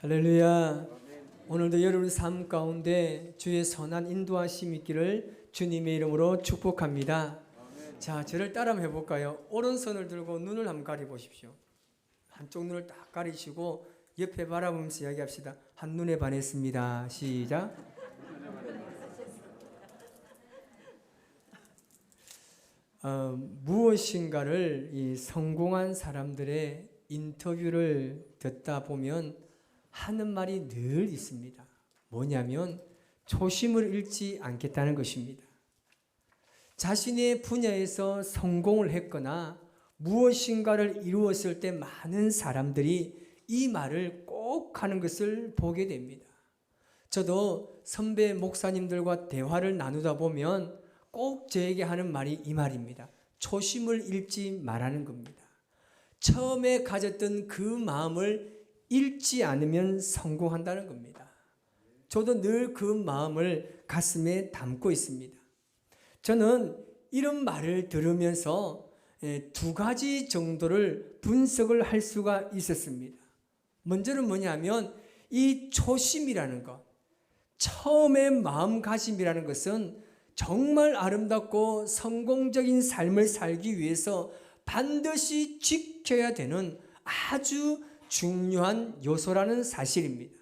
할렐루야. 오늘도 여러분 삶 가운데 주의 선한 인도하심 있기를 주님의 이름으로 축복합니다. 자, 저를 따라 한번 해볼까요? 오른손을 들고 눈을 한번 가려보십시오. 한쪽 눈을 딱 가리시고 옆에 바라보면서 이야기합시다. 한눈에 반했습니다. 시작. 무엇인가를 이 성공한 사람들의 인터뷰를 듣다 보면 하는 말이 늘 있습니다. 뭐냐면 초심을 잃지 않겠다는 것입니다. 자신의 분야에서 성공을 했거나 무엇인가를 이루었을 때 많은 사람들이 이 말을 꼭 하는 것을 보게 됩니다. 저도 선배 목사님들과 대화를 나누다 보면 꼭 저에게 하는 말이 이 말입니다. 초심을 잃지 말라는 겁니다. 처음에 가졌던 그 마음을 잃지 않으면 성공한다는 겁니다. 저도 늘 그 마음을 가슴에 담고 있습니다. 저는 이런 말을 들으면서 두 가지 정도를 분석을 할 수가 있었습니다. 먼저는 뭐냐면 이 초심이라는 것, 처음의 마음가짐이라는 것은 정말 아름답고 성공적인 삶을 살기 위해서 반드시 지켜야 되는 아주 중요한 요소라는 사실입니다.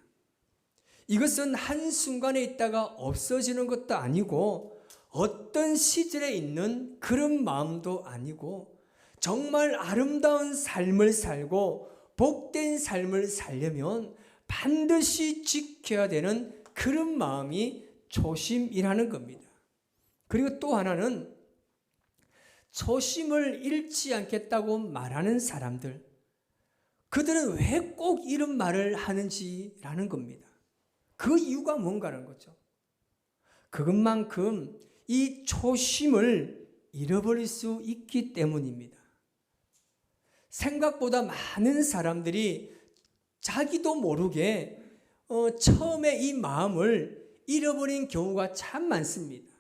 이것은 한순간에 있다가 없어지는 것도 아니고 어떤 시절에 있는 그런 마음도 아니고 정말 아름다운 삶을 살고 복된 삶을 살려면 반드시 지켜야 되는 그런 마음이 초심이라는 겁니다. 그리고 또 하나는 초심을 잃지 않겠다고 말하는 사람들, 그들은 왜 꼭 이런 말을 하는지라는 겁니다. 그 이유가 뭔가라는 거죠. 그것만큼 이 초심을 잃어버릴 수 있기 때문입니다. 생각보다 많은 사람들이 자기도 모르게 처음에 이 마음을 잃어버린 경우가 참 많습니다.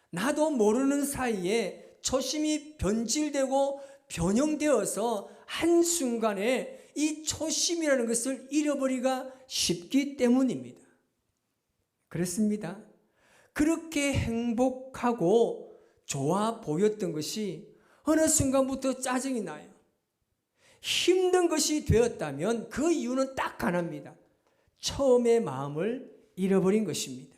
나도 모르는 사이에 초심이 변질되고 변형되어서 한순간에 이 초심이라는 것을 잃어버리기가 쉽기 때문입니다. 그렇습니다. 그렇게 행복하고 좋아 보였던 것이 어느 순간부터 짜증이 나요. 힘든 것이 되었다면 그 이유는 딱 하나입니다. 처음의 마음을 잃어버린 것입니다.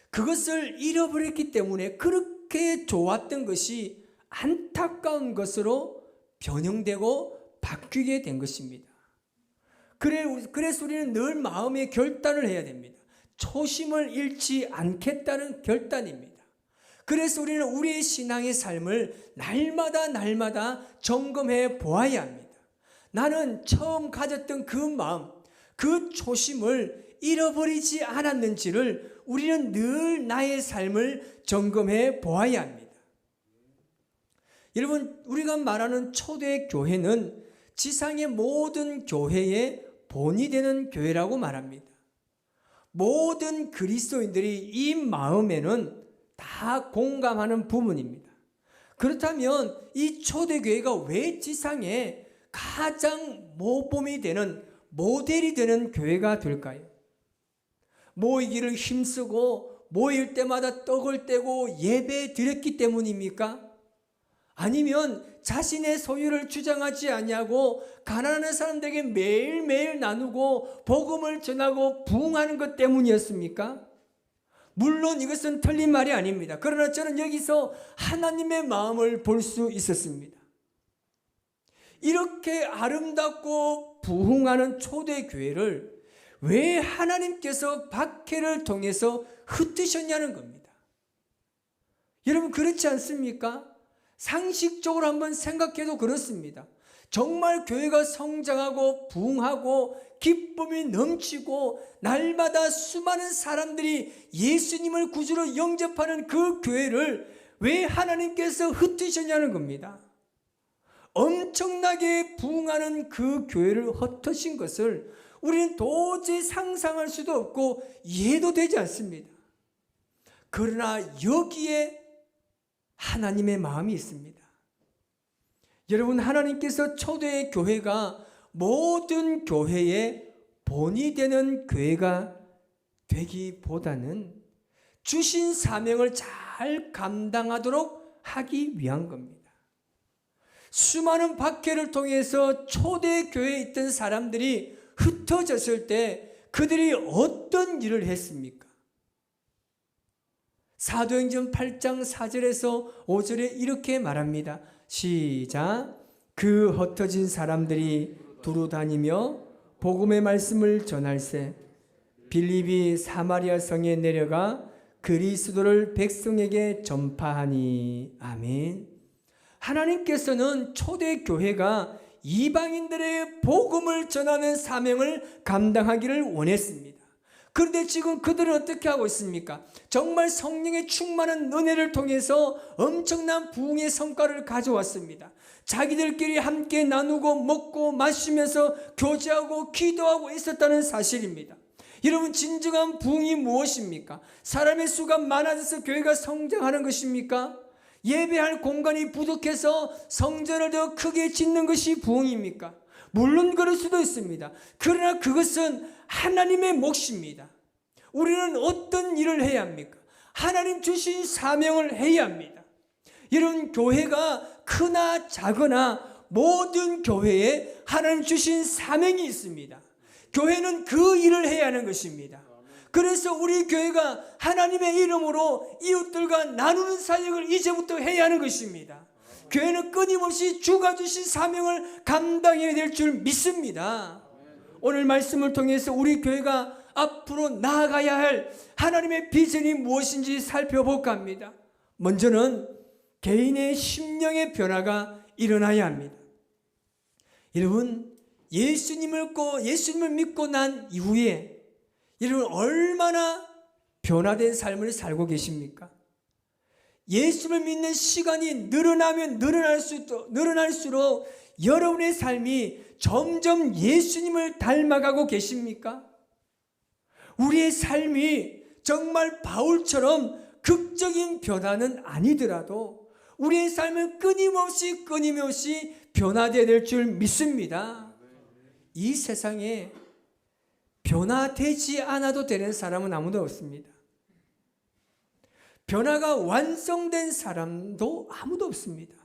그것을 잃어버렸기 때문에 그렇게 좋았던 것이 안타까운 것으로 변형되고 바뀌게 된 것입니다. 그래서 우리는 늘 마음의 결단을 해야 됩니다. 초심을 잃지 않겠다는 결단입니다. 그래서 우리는 우리의 신앙의 삶을 날마다 점검해 보아야 합니다. 나는 처음 가졌던 그 마음, 그 초심을 잃어버리지 않았는지를 우리는 늘 나의 삶을 점검해 보아야 합니다. 여러분, 우리가 말하는 초대교회는 지상의 모든 교회의 본이 되는 교회라고 말합니다. 모든 그리스도인들이 이 마음에는 다 공감하는 부분입니다. 그렇다면 이 초대교회가 왜 지상에 가장 모범이 되는 모델이 되는 교회가 될까요? 모이기를 힘쓰고 모일 때마다 떡을 떼고 예배 드렸기 때문입니까? 아니면 자신의 소유를 주장하지 아니하고 가난한 사람들에게 매일매일 나누고 복음을 전하고 부흥하는 것 때문이었습니까? 물론 이것은 틀린 말이 아닙니다. 그러나 저는 여기서 하나님의 마음을 볼 수 있었습니다. 이렇게 아름답고 부흥하는 초대교회를 왜 하나님께서 박해를 통해서 흩으셨냐는 겁니다. 여러분, 그렇지 않습니까? 상식적으로 한번 생각해도 그렇습니다. 정말 교회가 성장하고 부흥하고 기쁨이 넘치고 날마다 수많은 사람들이 예수님을 구주로 영접하는 그 교회를 왜 하나님께서 흩으셨냐는 겁니다. 엄청나게 부흥하는 그 교회를 흩으신 것을 우리는 도저히 상상할 수도 없고 이해도 되지 않습니다. 그러나 여기에 하나님의 마음이 있습니다. 여러분, 하나님께서 초대의 교회가 모든 교회의 본이 되는 교회가 되기보다는 주신 사명을 잘 감당하도록 하기 위한 겁니다. 수많은 박해를 통해서 초대 교회에 있던 사람들이 흩어졌을 때 그들이 어떤 일을 했습니까? 사도행전 8장 4절에서 5절에 이렇게 말합니다. 시작. 그 흩어진 사람들이 두루 다니며 복음의 말씀을 전할세 빌립이 사마리아 성에 내려가 그리스도를 백성에게 전파하니. 아멘. 하나님께서는 초대교회가 이방인들의 복음을 전하는 사명을 감당하기를 원했습니다. 그런데 지금 그들은 어떻게 하고 있습니까? 정말 성령의 충만한 은혜를 통해서 엄청난 부흥의 성과를 가져왔습니다. 자기들끼리 함께 나누고 먹고 마시면서 교제하고 기도하고 있었다는 사실입니다. 여러분, 진정한 부흥이 무엇입니까? 사람의 수가 많아져서 교회가 성장하는 것입니까? 예배할 공간이 부족해서 성전을 더 크게 짓는 것이 부흥입니까? 물론 그럴 수도 있습니다. 그러나 그것은 하나님의 몫입니다. 우리는 어떤 일을 해야 합니까? 하나님 주신 사명을 해야 합니다. 여러분, 교회가 크나 작으나 모든 교회에 하나님 주신 사명이 있습니다. 교회는 그 일을 해야 하는 것입니다. 그래서 우리 교회가 하나님의 이름으로 이웃들과 나누는 사역을 이제부터 해야 하는 것입니다. 교회는 끊임없이 주가 주신 사명을 감당해야 될 줄 믿습니다. 오늘 말씀을 통해서 우리 교회가 앞으로 나아가야 할 하나님의 비전이 무엇인지 살펴볼까 합니다. 먼저는 개인의 심령의 변화가 일어나야 합니다. 여러분, 예수님을 믿고 난 이후에 여러분 얼마나 변화된 삶을 살고 계십니까? 예수를 믿는 시간이 늘어나면 늘어날수록 여러분의 삶이 점점 예수님을 닮아가고 계십니까? 우리의 삶이 정말 바울처럼 극적인 변화는 아니더라도 우리의 삶은 끊임없이 변화되어야 될 줄 믿습니다. 이 세상에 변화되지 않아도 되는 사람은 아무도 없습니다. 변화가 완성된 사람도 아무도 없습니다.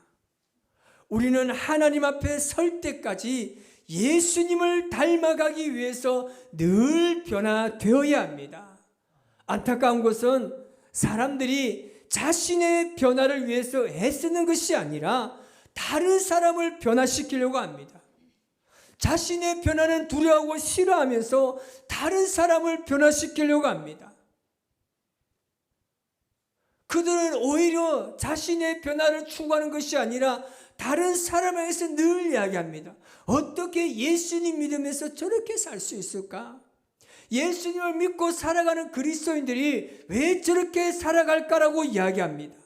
우리는 하나님 앞에 설 때까지 예수님을 닮아가기 위해서 늘 변화되어야 합니다. 안타까운 것은 사람들이 자신의 변화를 위해서 애쓰는 것이 아니라 다른 사람을 변화시키려고 합니다. 자신의 변화는 두려워하고 싫어하면서 다른 사람을 변화시키려고 합니다. 그들은 오히려 자신의 변화를 추구하는 것이 아니라 다른 사람에 대해서 늘 이야기합니다. 어떻게 예수님 믿으면서 저렇게 살 수 있을까? 예수님을 믿고 살아가는 그리스도인들이 왜 저렇게 살아갈까라고 이야기합니다.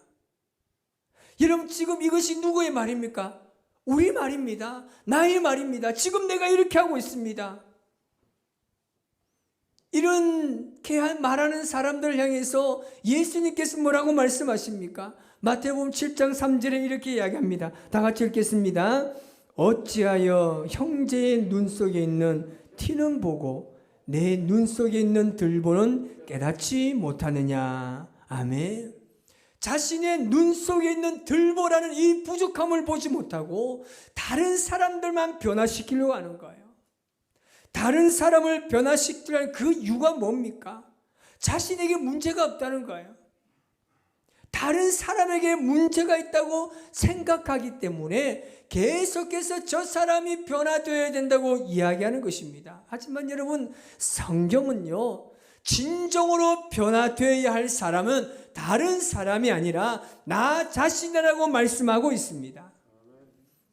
여러분, 지금 이것이 누구의 말입니까? 우리 말입니다. 나의 말입니다. 지금 내가 이렇게 하고 있습니다. 이렇게 말하는 사람들을 향해서 예수님께서 뭐라고 말씀하십니까? 마태복음 7장 3절에 이렇게 이야기합니다. 다 같이 읽겠습니다. 어찌하여 형제의 눈 속에 있는 티는 보고 내 눈 속에 있는 들보는 깨닫지 못하느냐. 아멘. 자신의 눈 속에 있는 들보라는 이 부족함을 보지 못하고 다른 사람들만 변화시키려고 하는 거예요. 다른 사람을 변화시키려는 그 이유가 뭡니까? 자신에게 문제가 없다는 거예요. 다른 사람에게 문제가 있다고 생각하기 때문에 계속해서 저 사람이 변화되어야 된다고 이야기하는 것입니다. 하지만 여러분, 성경은요, 진정으로 변화되어야 할 사람은 다른 사람이 아니라 나 자신이라고 말씀하고 있습니다.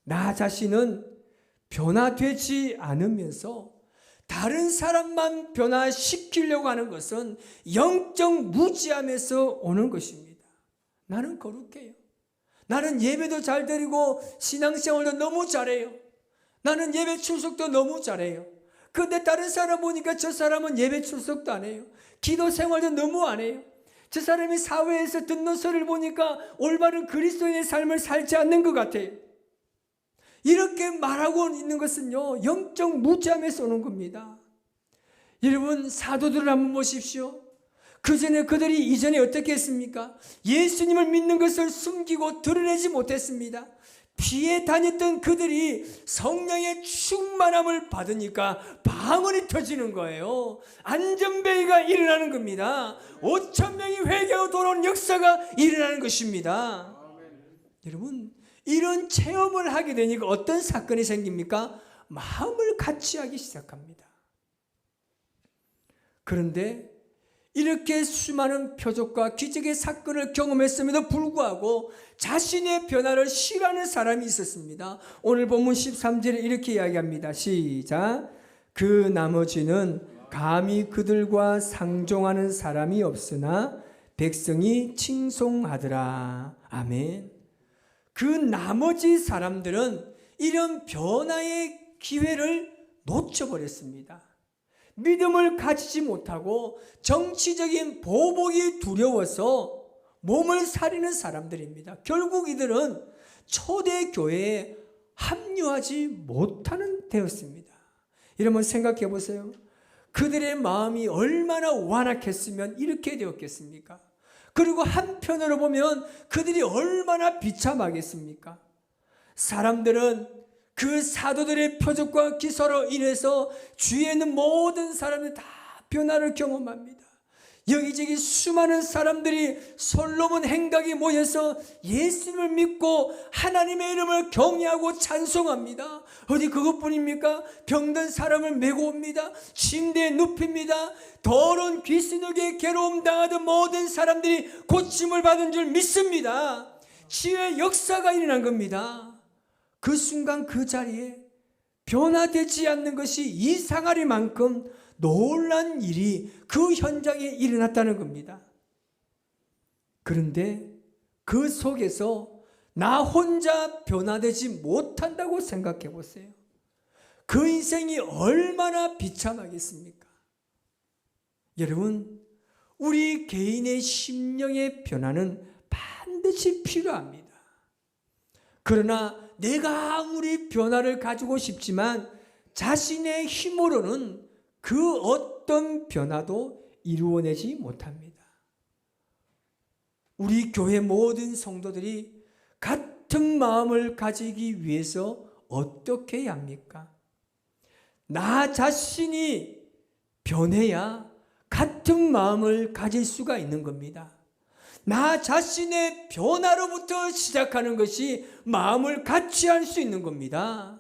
나 자신은 변화되지 않으면서 다른 사람만 변화시키려고 하는 것은 영적 무지함에서 오는 것입니다. 나는 거룩해요. 나는 예배도 잘 드리고 신앙생활도 너무 잘해요. 나는 예배 출석도 너무 잘해요. 그런데 다른 사람 보니까 저 사람은 예배 출석도 안 해요. 기도 생활도 너무 안 해요. 저 사람이 사회에서 듣는 소리를 보니까 올바른 그리스도인의 삶을 살지 않는 것 같아요. 이렇게 말하고 있는 것은요, 영적 무지함에서 오는 겁니다. 여러분, 사도들을 한번 보십시오. 그 전에 그들이 이전에 어떻게 했습니까? 예수님을 믿는 것을 숨기고 드러내지 못했습니다. 피해 다녔던 그들이 성령의 충만함을 받으니까 방언이 터지는 거예요. 안전벨기가 일어나는 겁니다. 5천 명이 회개하고 돌아오는 역사가 일어나는 것입니다. 여러분, 이런 체험을 하게 되니까 어떤 사건이 생깁니까? 마음을 같이 하기 시작합니다. 그런데 이렇게 수많은 표적과 기적의 사건을 경험했음에도 불구하고 자신의 변화를 싫어하는 사람이 있었습니다. 오늘 본문 13절에 이렇게 이야기합니다. 시작. 그 나머지는 감히 그들과 상종하는 사람이 없으나 백성이 칭송하더라. 아멘. 그 나머지 사람들은 이런 변화의 기회를 놓쳐버렸습니다. 믿음을 가지지 못하고 정치적인 보복이 두려워서 몸을 사리는 사람들입니다. 결국 이들은 초대교회에 합류하지 못하는 되었습니다. 여러분 생각해 보세요. 그들의 마음이 얼마나 완악했으면 이렇게 되었겠습니까? 그리고 한편으로 보면 그들이 얼마나 비참하겠습니까? 사람들은 그 사도들의 표적과 기사로 인해서 주위에 있는 모든 사람들이 다 변화를 경험합니다. 여기저기 수많은 사람들이 솔로몬 행각에 모여서 예수님을 믿고 하나님의 이름을 경외하고 찬송합니다. 어디 그것뿐입니까? 병든 사람을 메고 옵니다. 침대에 눕힙니다. 더러운 귀신에게 괴로움 당하던 모든 사람들이 고침을 받은 줄 믿습니다. 치유의 역사가 일어난 겁니다. 그 순간 그 자리에 변화되지 않는 것이 이상하리만큼 놀란 일이 그 현장에 일어났다는 겁니다. 그런데 그 속에서 나 혼자 변화되지 못한다고 생각해 보세요. 그 인생이 얼마나 비참하겠습니까? 여러분, 우리 개인의 심령의 변화는 반드시 필요합니다. 그러나 내가 아무리 변화를 가지고 싶지만 자신의 힘으로는 그 어떤 변화도 이루어내지 못합니다. 우리 교회 모든 성도들이 같은 마음을 가지기 위해서 어떻게 해야 합니까? 나 자신이 변해야 같은 마음을 가질 수가 있는 겁니다. 나 자신의 변화로부터 시작하는 것이 마음을 같이 할 수 있는 겁니다.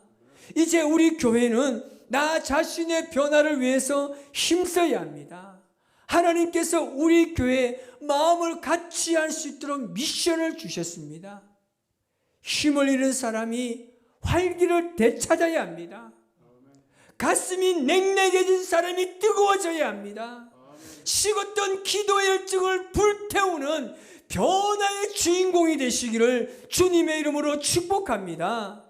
이제 우리 교회는 나 자신의 변화를 위해서 힘써야 합니다. 하나님께서 우리 교회에 마음을 같이 할 수 있도록 미션을 주셨습니다. 힘을 잃은 사람이 활기를 되찾아야 합니다. 가슴이 냉랭해진 사람이 뜨거워져야 합니다. 식었던 기도의 열정을 불태우는 변화의 주인공이 되시기를 주님의 이름으로 축복합니다.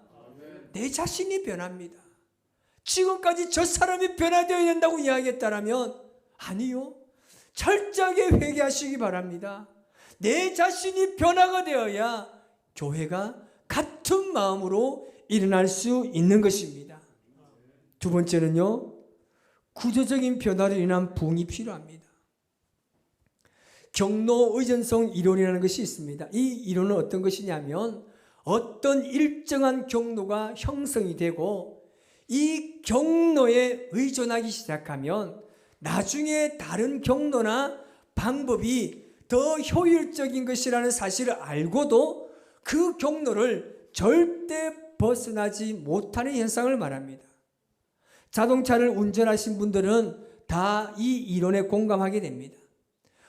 내 자신이 변합니다. 지금까지 저 사람이 변화되어야 된다고 이야기했다면 아니요. 철저하게 회개하시기 바랍니다. 내 자신이 변화가 되어야 교회가 같은 마음으로 일어날 수 있는 것입니다. 두 번째는요, 구조적인 변화로 인한 부흥이 필요합니다. 경로 의존성 이론이라는 것이 있습니다. 이 이론은 어떤 것이냐면 어떤 일정한 경로가 형성이 되고 이 경로에 의존하기 시작하면 나중에 다른 경로나 방법이 더 효율적인 것이라는 사실을 알고도 그 경로를 절대 벗어나지 못하는 현상을 말합니다. 자동차를 운전하신 분들은 다 이 이론에 공감하게 됩니다.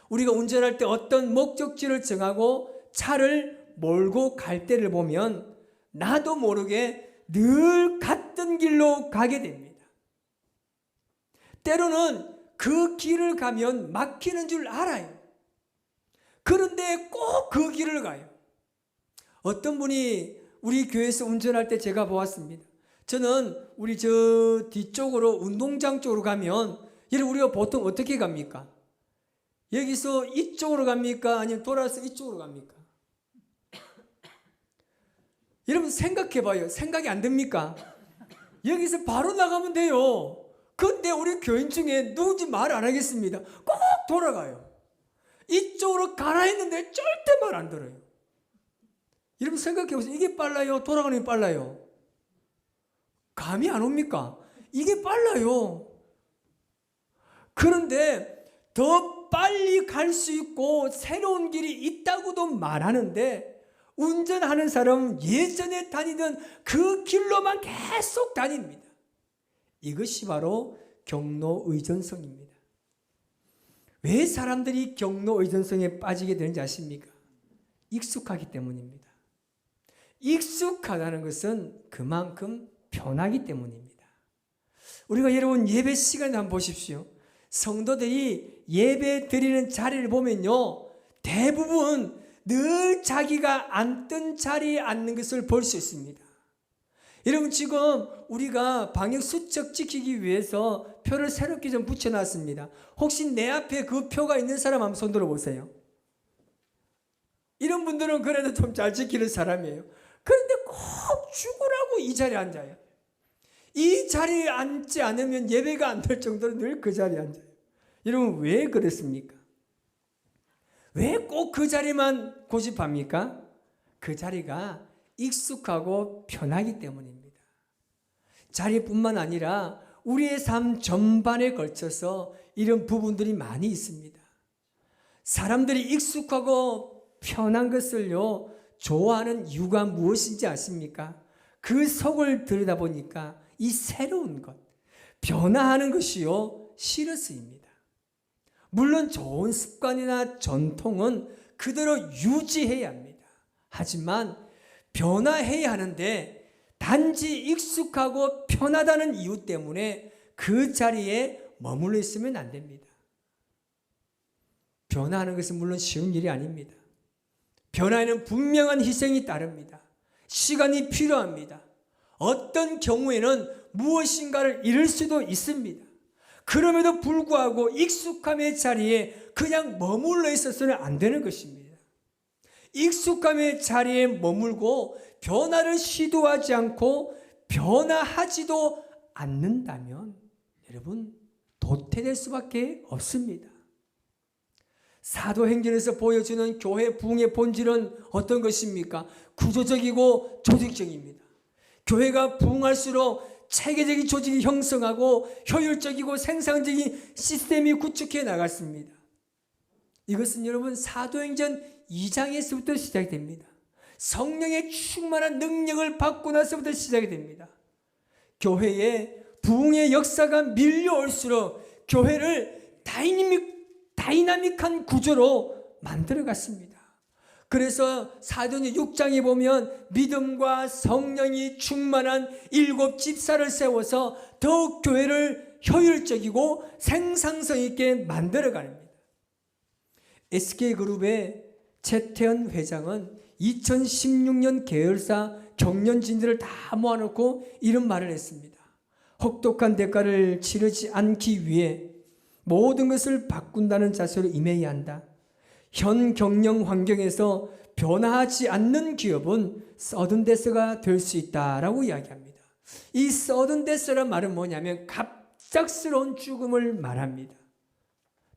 우리가 운전할 때 어떤 목적지를 정하고 차를 몰고 갈 때를 보면 나도 모르게 늘 같은 길로 가게 됩니다. 때로는 그 길을 가면 막히는 줄 알아요. 그런데 꼭 그 길을 가요. 어떤 분이 우리 교회에서 운전할 때 제가 보았습니다. 저는 우리 저 뒤쪽으로 운동장 쪽으로 가면 여러분 우리가 보통 어떻게 갑니까? 여기서 이쪽으로 갑니까? 아니면 돌아서 이쪽으로 갑니까? 여러분 생각해 봐요. 생각이 안 됩니까? 여기서 바로 나가면 돼요. 근데 우리 교인 중에 누군지 말 안 하겠습니다. 꼭 돌아가요. 이쪽으로 가라 했는데 절대 말 안 들어요. 여러분 생각해 보세요. 이게 빨라요? 돌아가는 게 빨라요? 감이 안 옵니까? 이게 빨라요. 그런데 더 빨리 갈 수 있고 새로운 길이 있다고도 말하는데 운전하는 사람은 예전에 다니던 그 길로만 계속 다닙니다. 이것이 바로 경로 의존성입니다. 왜 사람들이 경로 의존성에 빠지게 되는지 아십니까? 익숙하기 때문입니다. 익숙하다는 것은 그만큼 편하기 때문입니다. 우리가 여러분 예배 시간에 한번 보십시오. 성도들이 예배 드리는 자리를 보면요, 대부분 늘 자기가 앉던 자리에 앉는 것을 볼 수 있습니다. 여러분 지금 우리가 방역 수칙 지키기 위해서 표를 새롭게 좀 붙여놨습니다. 혹시 내 앞에 그 표가 있는 사람 한번 손 들어보세요. 이런 분들은 그래도 좀 잘 지키는 사람이에요. 그런데 꼭 죽으라고 이 자리에 앉아요. 이 자리에 앉지 않으면 예배가 안 될 정도로 늘 그 자리에 앉아요. 여러분 왜 그렇습니까? 왜 꼭 그 자리만 고집합니까? 그 자리가 익숙하고 편하기 때문입니다. 자리뿐만 아니라 우리의 삶 전반에 걸쳐서 이런 부분들이 많이 있습니다. 사람들이 익숙하고 편한 것을요 좋아하는 이유가 무엇인지 아십니까? 그 속을 들여다보니까 이 새로운 것, 변화하는 것이요 싫어서입니다. 물론 좋은 습관이나 전통은 그대로 유지해야 합니다. 하지만 변화해야 하는데 단지 익숙하고 편하다는 이유 때문에 그 자리에 머물러 있으면 안 됩니다. 변화하는 것은 물론 쉬운 일이 아닙니다. 변화에는 분명한 희생이 따릅니다. 시간이 필요합니다. 어떤 경우에는 무엇인가를 잃을 수도 있습니다. 그럼에도 불구하고 익숙함의 자리에 그냥 머물러 있어서는 안 되는 것입니다. 익숙함의 자리에 머물고 변화를 시도하지 않고 변화하지도 않는다면 여러분 도태될 수밖에 없습니다. 사도행전에서 보여주는 교회 부흥의 본질은 어떤 것입니까? 구조적이고 조직적입니다. 교회가 부흥할수록 체계적인 조직이 형성하고 효율적이고 생산적인 시스템이 구축해 나갔습니다. 이것은 여러분 사도행전 2장에서부터 시작이 됩니다. 성령의 충만한 능력을 받고 나서부터 시작이 됩니다. 교회에 부흥의 역사가 밀려올수록 교회를 다이나믹한 구조로 만들어갔습니다. 그래서 사도행전 6장에 보면 믿음과 성령이 충만한 7 집사를 세워서 더욱 교회를 효율적이고 생산성 있게 만들어갑니다. SK그룹의 최태현 회장은 2016년 계열사 경영진들을 다 모아놓고 이런 말을 했습니다. 혹독한 대가를 치르지 않기 위해 모든 것을 바꾼다는 자세로 임해야 한다. 현 경영 환경에서 변화하지 않는 기업은 서든데스가 될 수 있다라고 이야기합니다. 이 서든데스란 말은 뭐냐면 갑작스러운 죽음을 말합니다.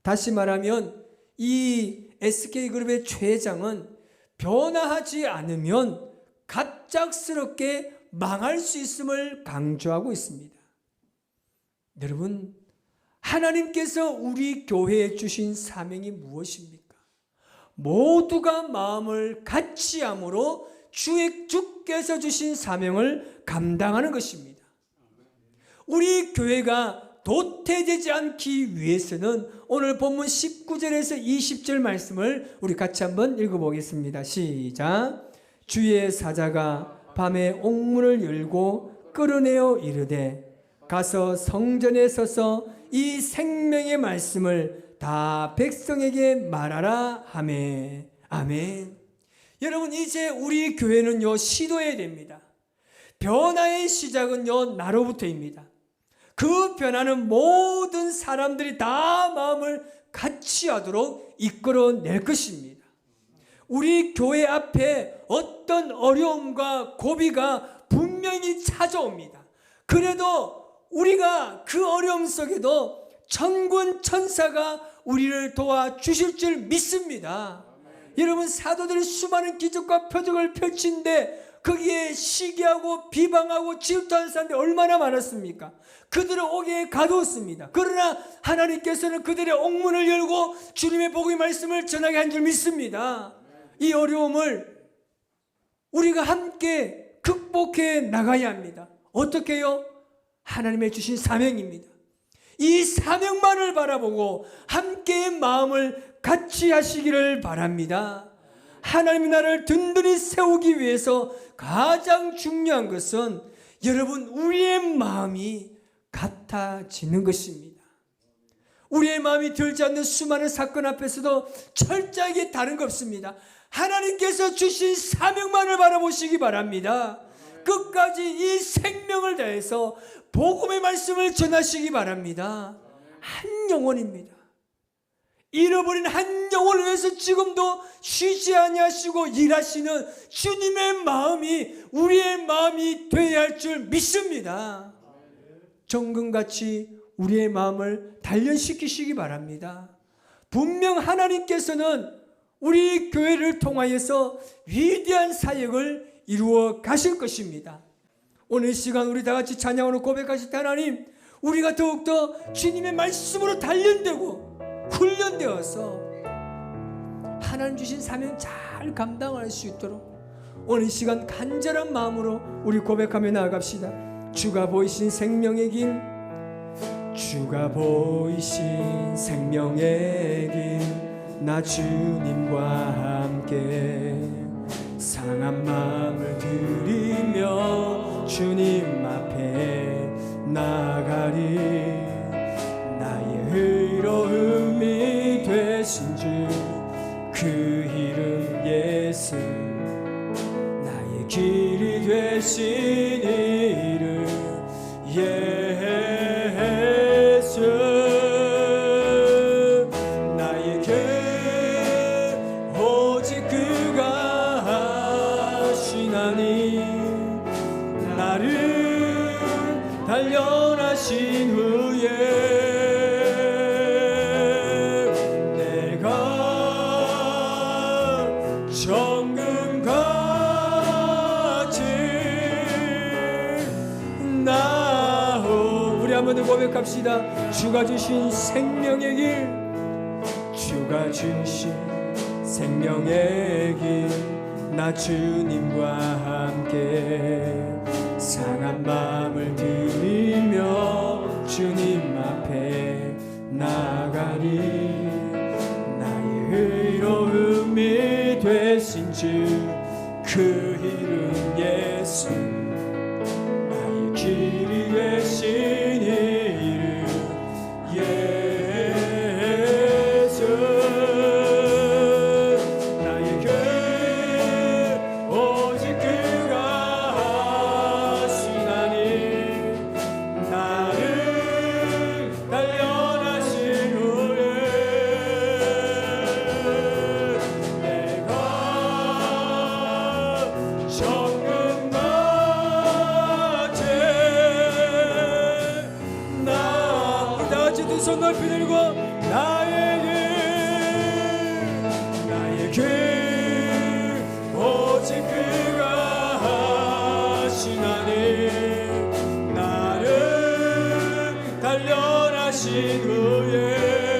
다시 말하면 이 SK그룹의 최 회장은 변화하지 않으면 갑작스럽게 망할 수 있음을 강조하고 있습니다. 여러분, 하나님께서 우리 교회에 주신 사명이 무엇입니까? 모두가 마음을 같이 함으로 주께서 주신 사명을 감당하는 것입니다. 우리 교회가 도태되지 않기 위해서는 오늘 본문 19절에서 20절 말씀을 우리 같이 한번 읽어보겠습니다. 시작. 주의 사자가 밤에 옥문을 열고 끌어내어 이르되 가서 성전에 서서 이 생명의 말씀을 다 백성에게 말하라 하매. 아멘. 여러분 이제 우리 교회는요 시도해야 됩니다. 변화의 시작은요 나로부터입니다. 그 변화는 모든 사람들이 다 마음을 같이 하도록 이끌어낼 것입니다. 우리 교회 앞에 어떤 어려움과 고비가 분명히 찾아옵니다. 그래도 우리가 그 어려움 속에도 천군 천사가 우리를 도와주실 줄 믿습니다. 여러분, 사도들이 수많은 기적과 표적을 펼친데 거기에 시기하고 비방하고 질투하는 사람들이 얼마나 많았습니까? 그들은 옥에 가두었습니다. 그러나 하나님께서는 그들의 옥문을 열고 주님의 복음의 말씀을 전하게 한 줄 믿습니다. 이 어려움을 우리가 함께 극복해 나가야 합니다. 어떻게 해요? 하나님의 주신 사명입니다. 이 사명만을 바라보고 함께의 마음을 같이 하시기를 바랍니다. 하나님이 나를 든든히 세우기 위해서 가장 중요한 것은 여러분, 우리의 마음이 같아지는 것입니다. 우리의 마음이 들지 않는 수많은 사건 앞에서도 철저하게 다른 거 없습니다. 하나님께서 주신 사명만을 바라보시기 바랍니다. 끝까지 이 생명을 다해서 복음의 말씀을 전하시기 바랍니다. 한 영혼입니다. 잃어버린 한 영혼을 위해서 지금도 쉬지 아니하시고 일하시는 주님의 마음이 우리의 마음이 되어야 할 줄 믿습니다. 정금같이 우리의 마음을 단련시키시기 바랍니다. 분명 하나님께서는 우리 교회를 통하여서 위대한 사역을 이루어 가실 것입니다. 오늘 시간 우리 다 같이 찬양으로 고백하실 때 하나님, 우리가 더욱더 주님의 말씀으로 단련되고 훈련되어서 하나님 주신 사명 잘 감당할 수 있도록 오늘 시간 간절한 마음으로 우리 고백하며 나아갑시다. 주가 보이신 생명의 길, 주가 보이신 생명의 길, 나 주님과 함께 상한 마음을 들이며 주님 앞에 나가리. 나의 의로움이 되신 주 그 이름 예수, 나의 길이 되신 이름 예수. 나의 길 오직 그가 하시나니, 나를 단련하신 후에 한번 더 고백합시다. 주가 주신 생명의 길, 주가 주신 생명의 길, 나 주님과 함께 상한 마음을 들이며 주님 앞에 나가리. 나의 의로움이 되신 주 그 이름 예수, 나의 길이 되신 이름 예수. 나의 길 오직 그가 하시나니, 나를 단련하신 후에 내가 정금같이 두 손 높이 들고 나의 길 오직 그가 하시나니, 나를 단련하신 후에